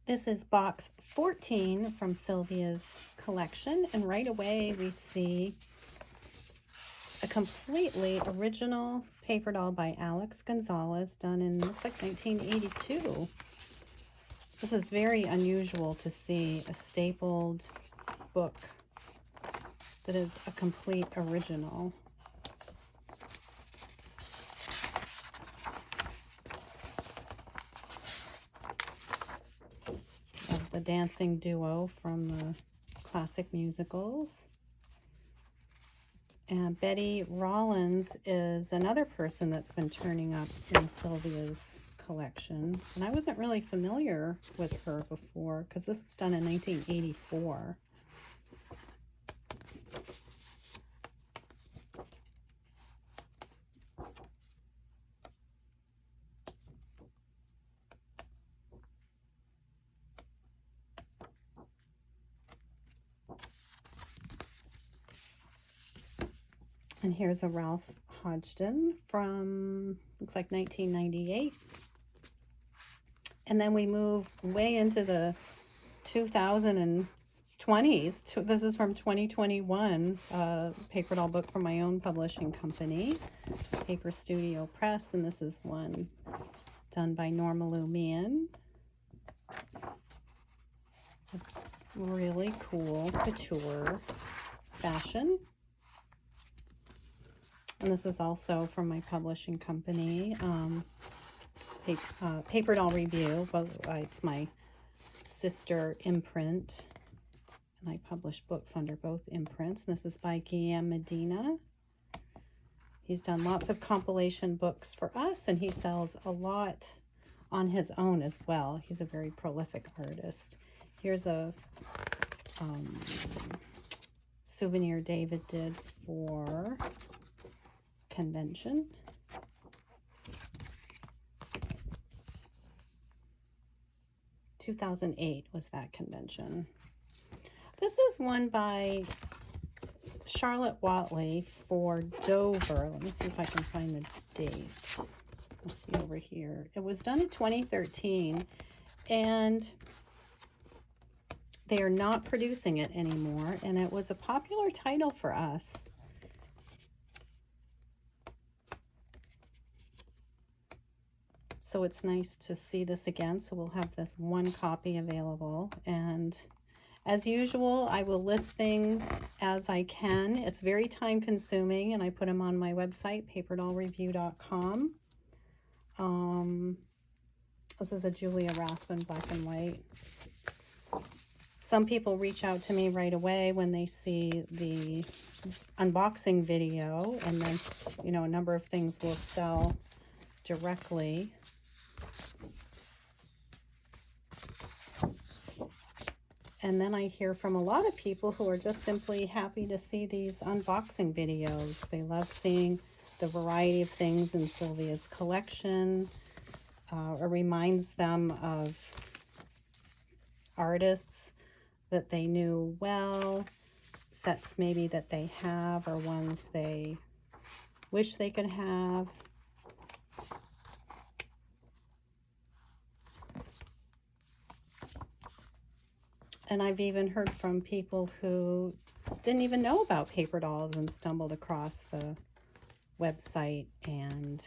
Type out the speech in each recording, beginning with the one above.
This is box 14 from Sylvia's collection, and right away we see a completely original paper doll by Alex Gonzalez, done in, looks like 1982. This is very unusual to see a stapled book that is a complete original. Of the dancing duo from the classic musicals. And Betty Rollins is another person that's been turning up in Sylvia's collection. And I wasn't really familiar with her before because this was done in 1984. And here's a Ralph Hodgson from, looks like 1998. And then we move way into the 2020s. This is from 2021, paper doll book from my own publishing company, Paper Studio Press. And this is one done by Norma Lu Meehan. Really cool couture fashion. And this is also from my publishing company, Paper Doll Review, but it's my sister imprint, and I publish books under both imprints. And this is by Guillem Medina. He's done lots of compilation books for us, and he sells a lot on his own as well. He's a very prolific artist. Here's a souvenir David did for convention. (2008) was that convention. This is one by Charlotte Whatley for Dover. Let me see if I can find the date. Must be over here. It was done in 2013, and they are not producing it anymore, and it was a popular title for us. So it's nice to see this again. So we'll have this one copy available. And as usual, I will list things as I can. It's very time consuming, and I put them on my website, paperdollreview.com. This is a Julia Rathbun black and white. Some people reach out to me right away when they see the unboxing video, and then, you know, a number of things will sell directly. And then I hear from a lot of people who are just simply happy to see these unboxing videos. They love seeing the variety of things in Sylvia's collection. It reminds them of artists that they knew well, sets maybe that they have, or ones they wish they could have. And I've even heard from people who didn't even know about paper dolls and stumbled across the website and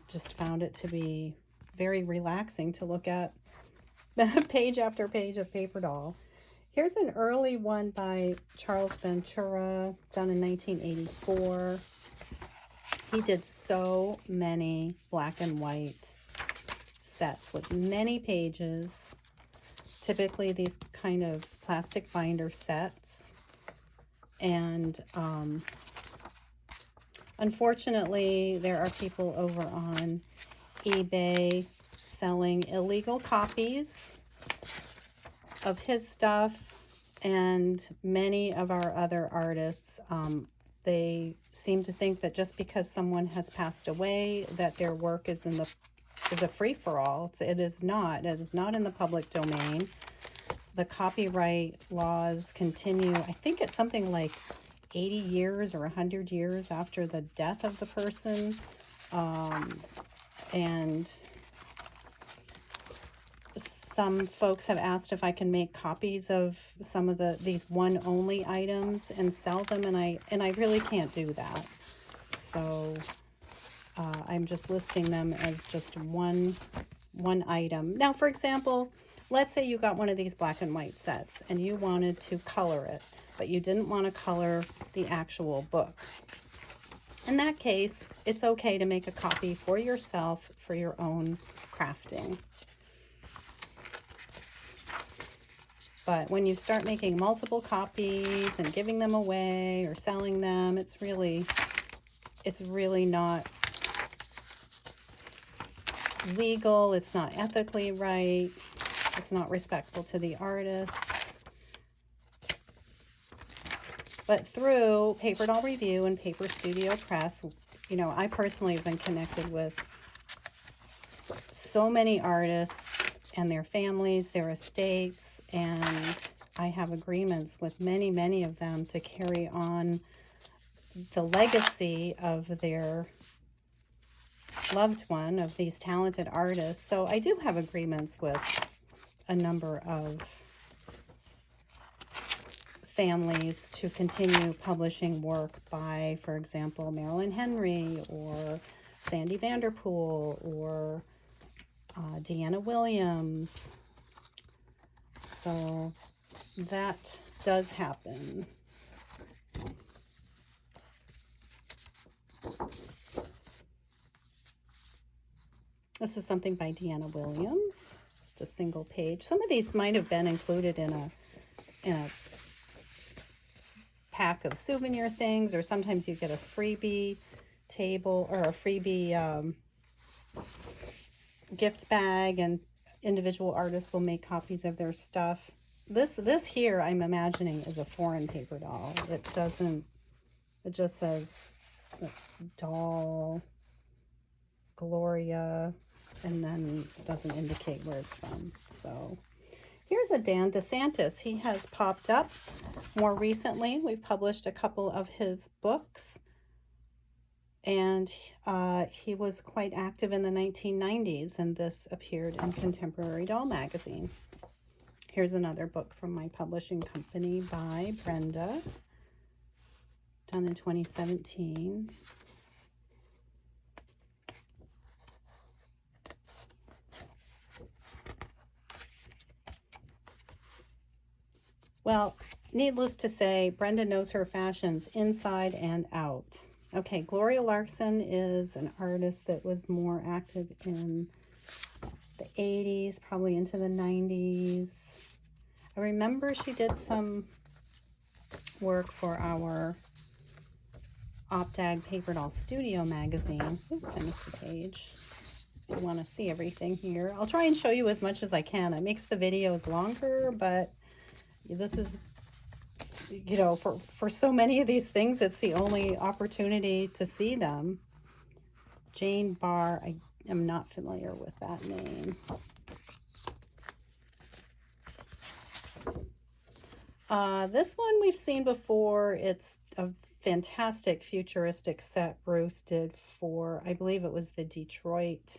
just found it to be very relaxing to look at page after page of paper doll. Here's an early one by Charles Ventura, done in 1984. He did so many black and white sets with many pages. Typically these kind of plastic binder sets. And unfortunately, there are people over on eBay selling illegal copies of his stuff, and many of our other artists, they seem to think that just because someone has passed away, that their work is a free-for-all. It is not. It is not in the public domain. The copyright laws continue. I think it's something like 80 years or 100 years after the death of the person. And Some folks have asked if I can make copies of some of these one only items and sell them, and I really can't do that. So I'm just listing them as just one item. Now, for example, let's say you got one of these black and white sets and you wanted to color it, but you didn't want to color the actual book. In that case, it's okay to make a copy for yourself for your own crafting. But when you start making multiple copies and giving them away or selling them, it's really not legal, it's not ethically right, it's not respectful to the artists. But through Paper Doll Review and Paper Studio Press, you know, I personally have been connected with so many artists and their families, their estates, and I have agreements with many of them to carry on the legacy of their loved one, of these talented artists. So I do have agreements with a number of families to continue publishing work by, for example, Marilyn Henry or Sandy Vanderpool or Deanna Williams. So that does happen. This is something by Deanna Williams, just a single page. Some of these might have been included in a pack of souvenir things, or sometimes you get a freebie table or a freebie gift bag, and individual artists will make copies of their stuff. This here, I'm imagining, is a foreign paper doll. It just says doll Gloria, and then it doesn't indicate where it's from. So here's a Dan DeSantis. He has popped up more recently. We've published a couple of his books, and he was quite active in the 1990s, and this appeared in Contemporary Doll magazine. Here's another book from my publishing company by Brenda, done in 2017. Well, needless to say, Brenda knows her fashions inside and out. Okay, Gloria Larson is an artist that was more active in the 80s, probably into the 90s. I remember she did some work for our Optag Paper Doll Studio magazine. Oops, I missed a page. If you want to see everything here, I'll try and show you as much as I can. It makes the videos longer, but this is, you know, for so many of these things, it's the only opportunity to see them. Jane Barr, I am not familiar with that name. This one we've seen before. It's a fantastic futuristic set Bruce did for, I believe it was the Detroit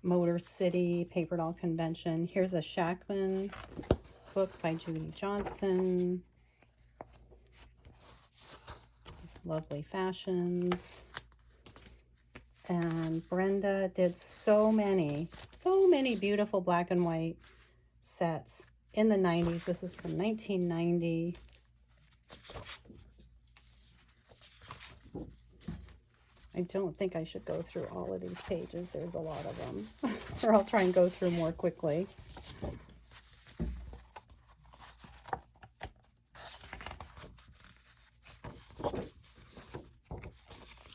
Motor City Paper Doll Convention. Here's a Shackman book by Judy Johnson. Lovely fashions. And Brenda did so many beautiful black and white sets in the 90s. This is from 1990. I don't think I should go through all of these pages. There's a lot of them. Or I'll try and go through more quickly.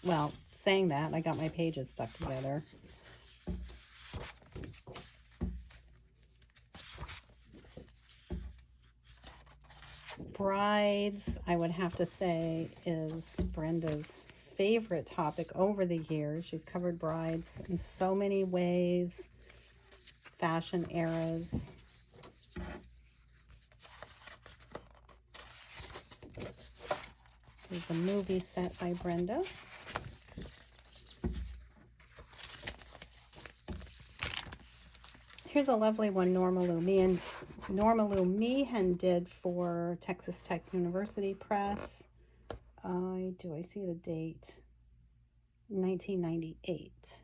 Well, saying that, I got my pages stuck together. Brides, I would have to say, is Brenda's favorite topic over the years. She's covered brides in so many ways, fashion eras. Here's a movie set by Brenda. Here's a lovely one Norma Lu Meehan did for Texas Tech University Press. Do I see the date? 1998.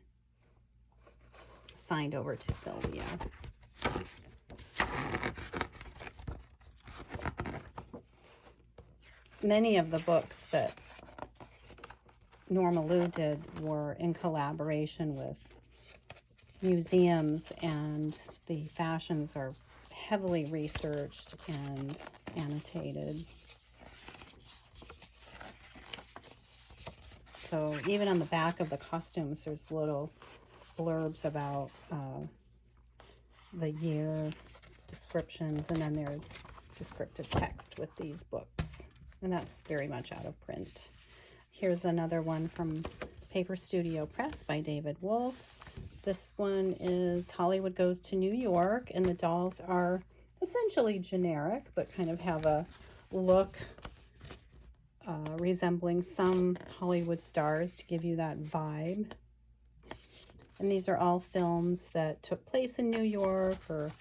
Signed over to Sylvia. Many of the books that Norma Lu did were in collaboration with museums, and the fashions are heavily researched and annotated. So even on the back of the costumes, there's little blurbs about the year, descriptions, and then there's descriptive text with these books. And that's very much out of print. Here's another one from Paper Studio Press by David Wolfe. This one is Hollywood Goes to New York, and the dolls are essentially generic, but kind of have a look resembling some Hollywood stars to give you that vibe. And these are all films that took place in New York, or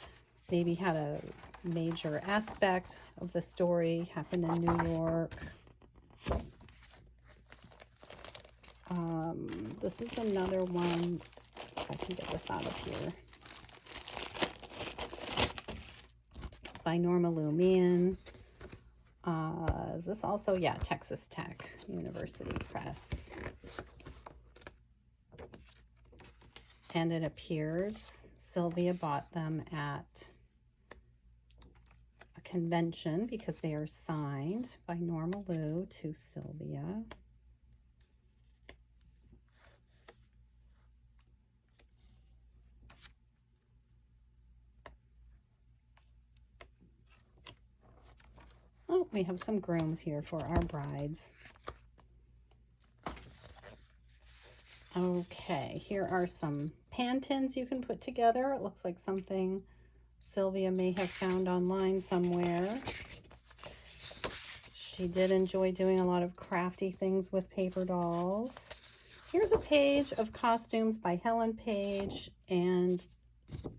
maybe had a major aspect of the story happened in New York. This is another one, if I can get this out of here, by Norma Lu Meehan. Is this also? Yeah, Texas Tech University Press. And it appears Sylvia bought them at a convention because they are signed by Norma Lu to Sylvia. Oh, we have some grooms here for our brides. Okay, here are some pantins you can put together. It looks like something Sylvia may have found online somewhere. She did enjoy doing a lot of crafty things with paper dolls. Here's a page of costumes by Helen Page, and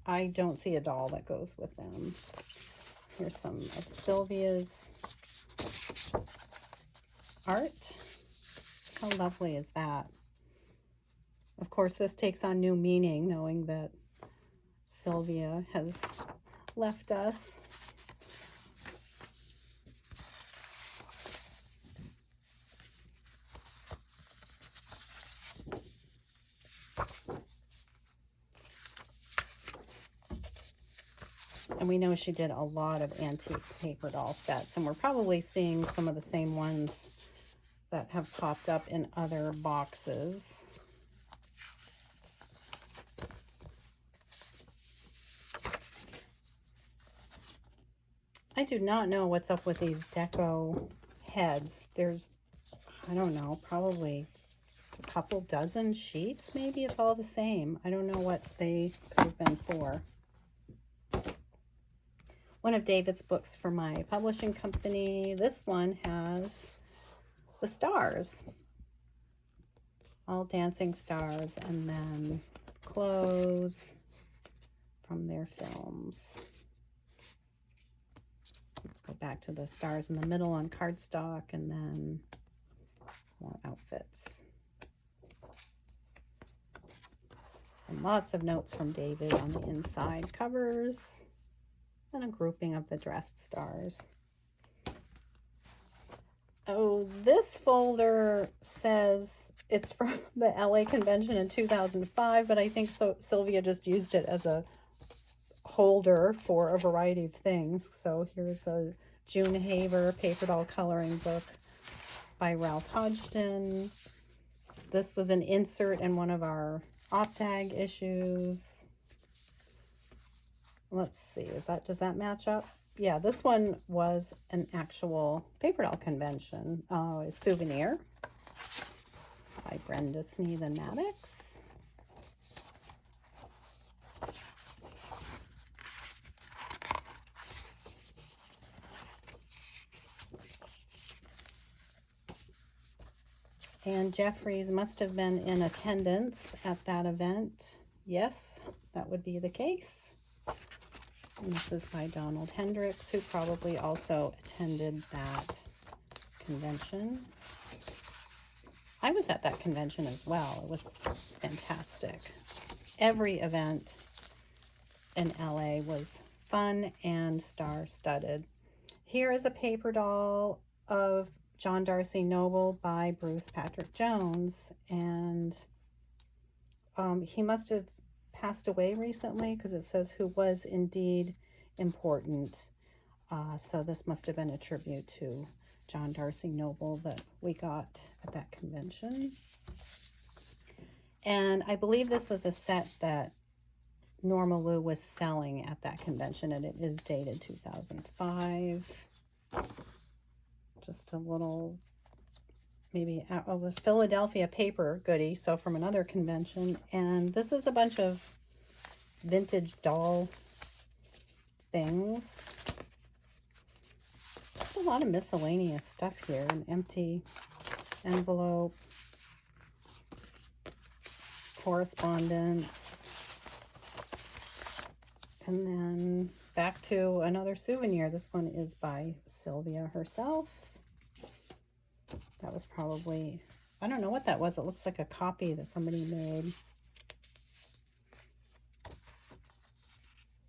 I don't see a doll that goes with them. Here's some of Sylvia's art. How lovely is that? Of course, this takes on new meaning, knowing that Sylvia has left us. And we know she did a lot of antique paper doll sets, and we're probably seeing some of the same ones that have popped up in other boxes. I do not know what's up with these deco heads. There's, I don't know, probably a couple dozen sheets. Maybe it's all the same. I don't know what they could have been for. One of David's books for my publishing company. This one has the stars. All dancing stars, and then clothes from their films. Let's go back to the stars in the middle on cardstock, and then more outfits. And lots of notes from David on the inside covers, and a grouping of the dressed stars. Oh, this folder says it's from the LA convention in 2005, but I think Sylvia just used it as a holder for a variety of things. So here's a June Haver paper doll coloring book by Ralph Hodgson. This was an insert in one of our OpTag issues. Let's see, does that match up? Yeah, this one was an actual paper doll convention. A souvenir by Brenda Sneed and Maddox. And Jeffries must have been in attendance at that event. Yes, that would be the case. And this is by Donald Hendricks, who probably also attended that convention. I was at that convention as well. It was fantastic. Every event in LA was fun and star-studded. Here is a paper doll of John Darcy Noble by Bruce Patrick Jones, and he must have passed away recently because it says who was indeed important. So this must have been a tribute to John Darcy Noble that we got at that convention. And I believe this was a set that Norma Lu was selling at that convention, and it is dated 2005. Just a little, maybe a Philadelphia paper goodie, so from another convention. And this is a bunch of vintage doll things. Just a lot of miscellaneous stuff here. An empty envelope, correspondence, and then back to another souvenir. This one is by Sylvia herself. That was probably, I don't know what that was. It looks like a copy that somebody made.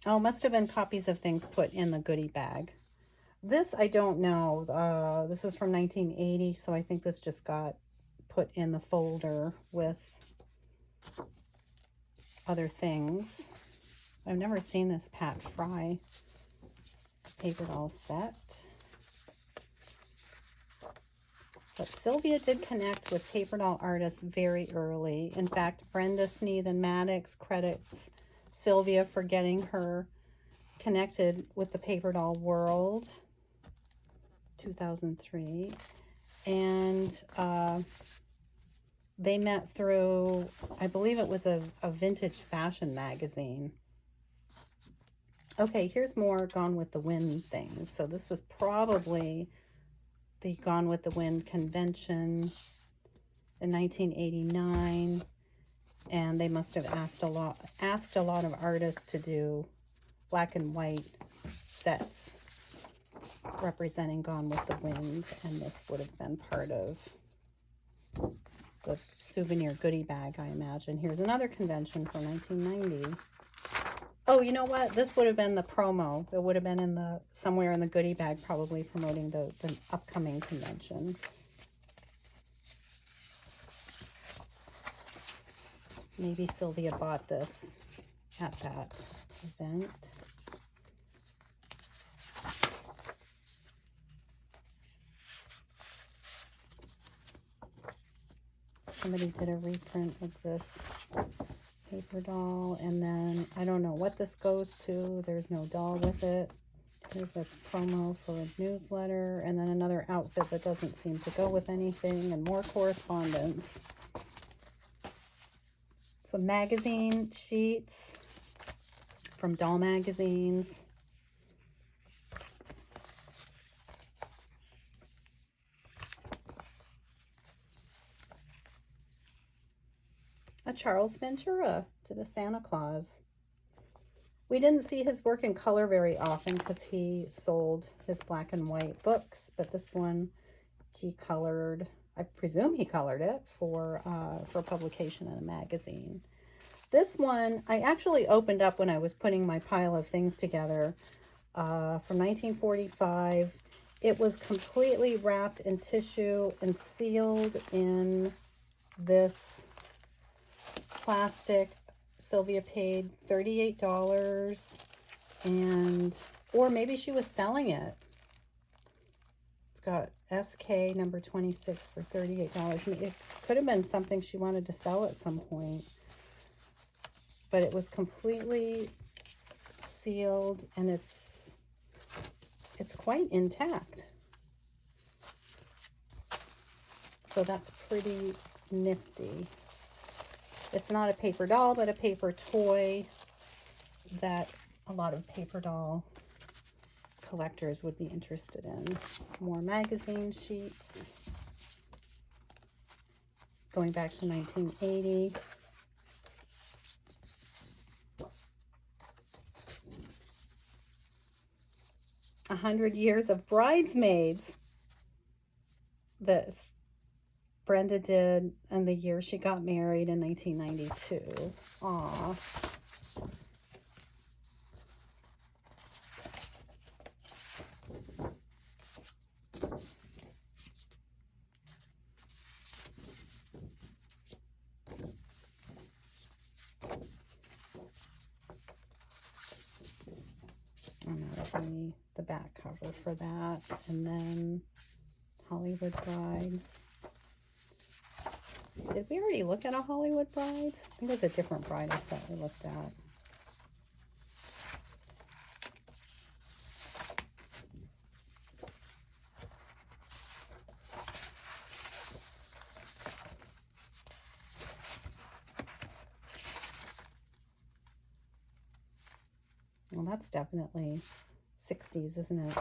Oh, must have been copies of things put in the goodie bag. This, I don't know. This is from 1980, so I think this just got put in the folder with other things. I've never seen this Pat Fry paper doll set. But Sylvia did connect with paper doll artists very early. In fact, Brenda Sneathan Maddox credits Sylvia for getting her connected with the paper doll world, 2003. And they met through, I believe it was a vintage fashion magazine. Okay, here's more Gone with the Wind things. So this was probably the Gone with the Wind convention in 1989, and they must have asked a lot of artists to do black and white sets representing Gone with the Wind, and this would have been part of the souvenir goodie bag, I imagine. Here's another convention for 1990. Oh, you know what? This would have been the promo. It would have been in the somewhere in the goodie bag, probably promoting the upcoming convention. Maybe Sylvia bought this at that event. Somebody did a reprint of this paper doll, and then I don't know what this goes to. There's no doll with it. Here's a promo for a newsletter, and then another outfit that doesn't seem to go with anything, and more correspondence. Some magazine sheets from doll magazines. A Charles Ventura did a Santa Claus. We didn't see his work in color very often because he sold his black and white books, but this one he colored, I presume he colored it for publication in a magazine. This one I actually opened up when I was putting my pile of things together, from 1945. It was completely wrapped in tissue and sealed in this plastic. Sylvia paid $38, and or maybe she was selling it. It's got SK number 26 for $38. It could have been something she wanted to sell at some point, but it was completely sealed, and it's quite intact. So that's pretty nifty. It's not a paper doll, but a paper toy that a lot of paper doll collectors would be interested in. More magazine sheets. Going back to 1980. 100 Years of Bridesmaids. This Brenda did in the year she got married in 1992. Aw. And that'll be the back cover for that. And then Hollywood Brides. Did we already look at a Hollywood Brides? I think it was a different bridal set we looked at. Well, that's definitely 60s, isn't it?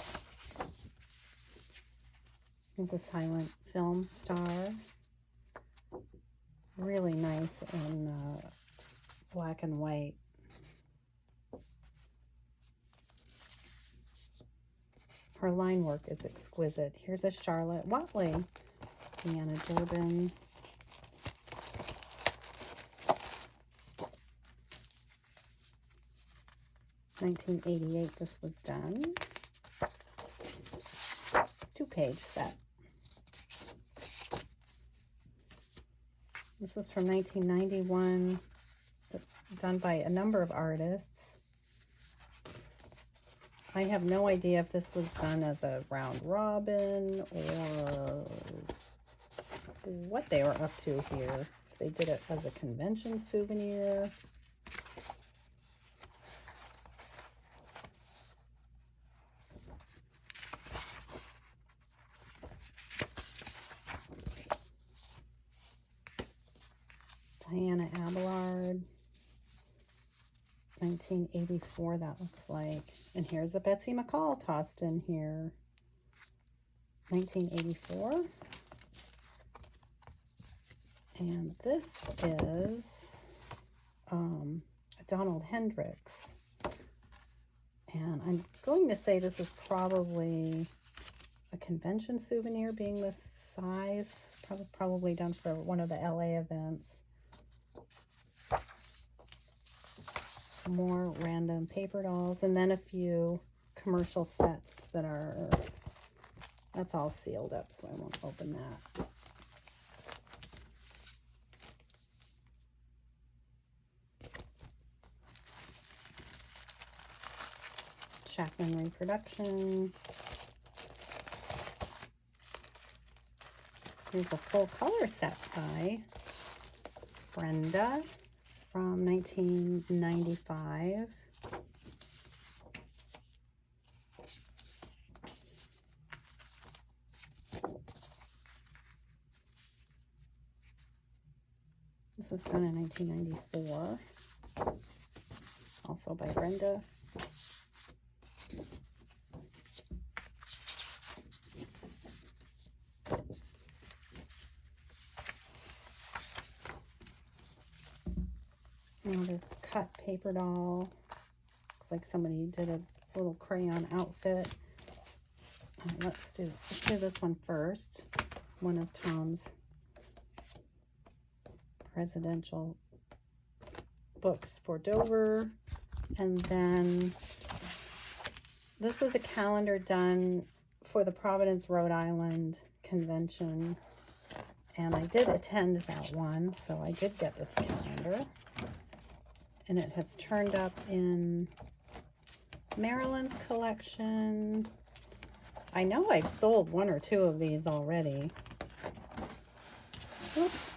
Here's a silent film star. Really nice in black and white. Her line work is exquisite. Here's a Charlotte Whatley, Deanna Durbin. $1988 this was done. 2-page set. This is from 1991, done by a number of artists. I have no idea if this was done as a round robin or what they were up to here. If they did it as a convention souvenir. Diana Abelard, 1984 that looks like. And here's the Betsy McCall tossed in here, 1984. And this is Donald Hendricks. And I'm going to say this was probably a convention souvenir, being this size, probably done for one of the LA events. More random paper dolls, and then a few commercial sets that are, that's all sealed up, so I won't open that. Chapman reproduction. Here's a full color set by Brenda from 1995. This was done in 1994, also by Brenda. Another cut paper doll. Looks like somebody did a little crayon outfit. Let's do this one first. One of Tom's presidential books for Dover. And then this was a calendar done for the Providence, Rhode Island convention. And I did attend that one, so I did get this calendar. And it has turned up in Marilyn's collection. I know I've sold one or two of these already. Oops.